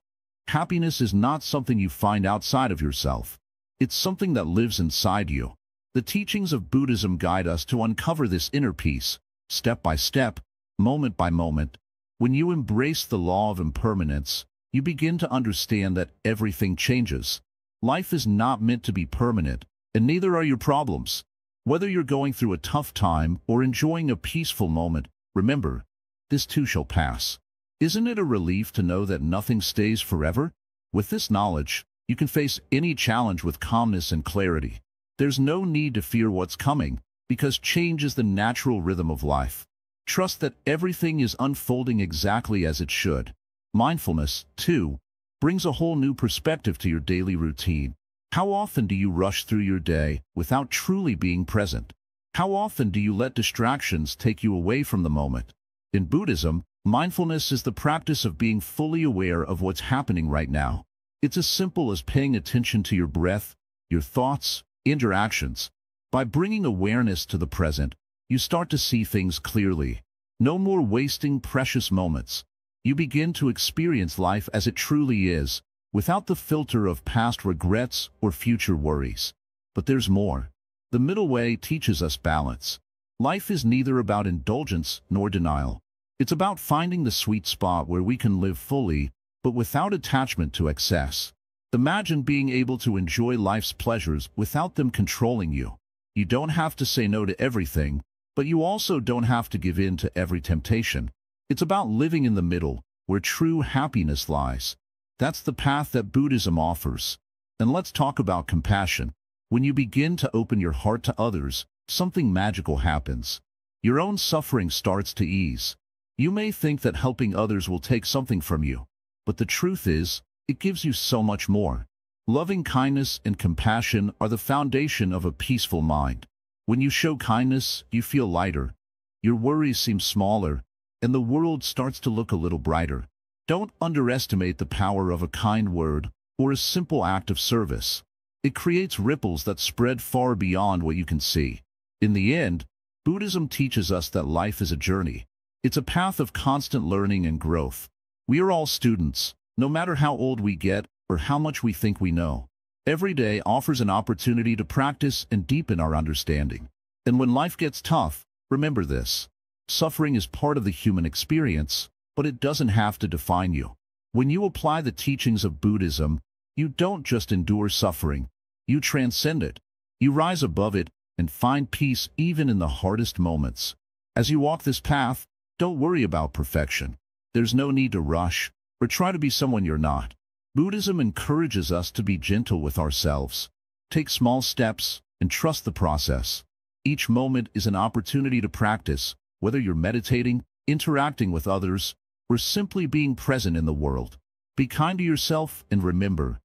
Happiness is not something you find outside of yourself. It's something that lives inside you. The teachings of Buddhism guide us to uncover this inner peace, step by step, moment by moment. When you embrace the law of impermanence, you begin to understand that everything changes. Life is not meant to be permanent, and neither are your problems. Whether you're going through a tough time or enjoying a peaceful moment, remember, this too shall pass. Isn't it a relief to know that nothing stays forever? With this knowledge, you can face any challenge with calmness and clarity. There's no need to fear what's coming, because change is the natural rhythm of life. Trust that everything is unfolding exactly as it should. Mindfulness, too, brings a whole new perspective to your daily routine. How often do you rush through your day without truly being present? How often do you let distractions take you away from the moment? In Buddhism, mindfulness is the practice of being fully aware of what's happening right now. It's as simple as paying attention to your breath, your thoughts, interactions. By bringing awareness to the present, you start to see things clearly. No more wasting precious moments. You begin to experience life as it truly is, without the filter of past regrets or future worries. But there's more. The middle way teaches us balance. Life is neither about indulgence nor denial. It's about finding the sweet spot where we can live fully, but without attachment to excess. Imagine being able to enjoy life's pleasures without them controlling you. You don't have to say no to everything, but you also don't have to give in to every temptation. It's about living in the middle, where true happiness lies. That's the path that Buddhism offers. And let's talk about compassion. When you begin to open your heart to others, something magical happens. Your own suffering starts to ease. You may think that helping others will take something from you, but the truth is, it gives you so much more. Loving kindness and compassion are the foundation of a peaceful mind. When you show kindness, you feel lighter. Your worries seem smaller, and the world starts to look a little brighter. Don't underestimate the power of a kind word or a simple act of service. It creates ripples that spread far beyond what you can see. In the end, Buddhism teaches us that life is a journey. It's a path of constant learning and growth. We are all students, no matter how old we get or how much we think we know. Every day offers an opportunity to practice and deepen our understanding. And when life gets tough, remember this. Suffering is part of the human experience, but it doesn't have to define you. When you apply the teachings of Buddhism, you don't just endure suffering, you transcend it. You rise above it and find peace even in the hardest moments. As you walk this path, don't worry about perfection. There's no need to rush or try to be someone you're not. Buddhism encourages us to be gentle with ourselves. Take small steps and trust the process. Each moment is an opportunity to practice, whether you're meditating, interacting with others, or simply being present in the world. Be kind to yourself and remember,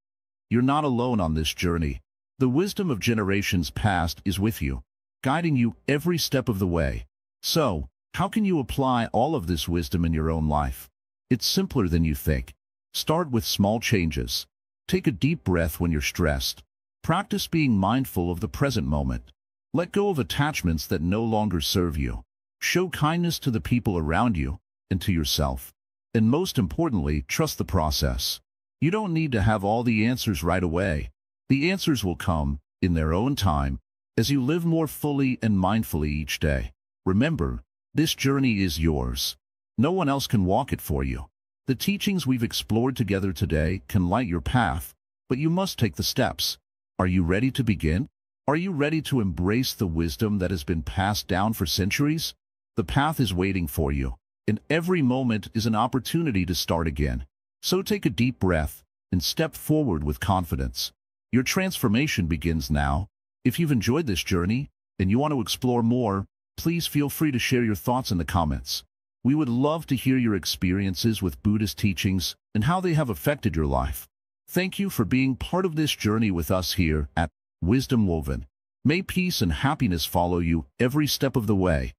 you're not alone on this journey. The wisdom of generations past is with you, guiding you every step of the way. So, how can you apply all of this wisdom in your own life? It's simpler than you think. Start with small changes. Take a deep breath when you're stressed. Practice being mindful of the present moment. Let go of attachments that no longer serve you. Show kindness to the people around you and to yourself. And most importantly, trust the process. You don't need to have all the answers right away. The answers will come, in their own time, as you live more fully and mindfully each day. Remember, this journey is yours. No one else can walk it for you. The teachings we've explored together today can light your path, but you must take the steps. Are you ready to begin? Are you ready to embrace the wisdom that has been passed down for centuries? The path is waiting for you, and every moment is an opportunity to start again. So take a deep breath and step forward with confidence. Your transformation begins now. If you've enjoyed this journey, and you want to explore more, please feel free to share your thoughts in the comments. We would love to hear your experiences with Buddhist teachings and how they have affected your life. Thank you for being part of this journey with us here at Wisdom Woven. May peace and happiness follow you every step of the way.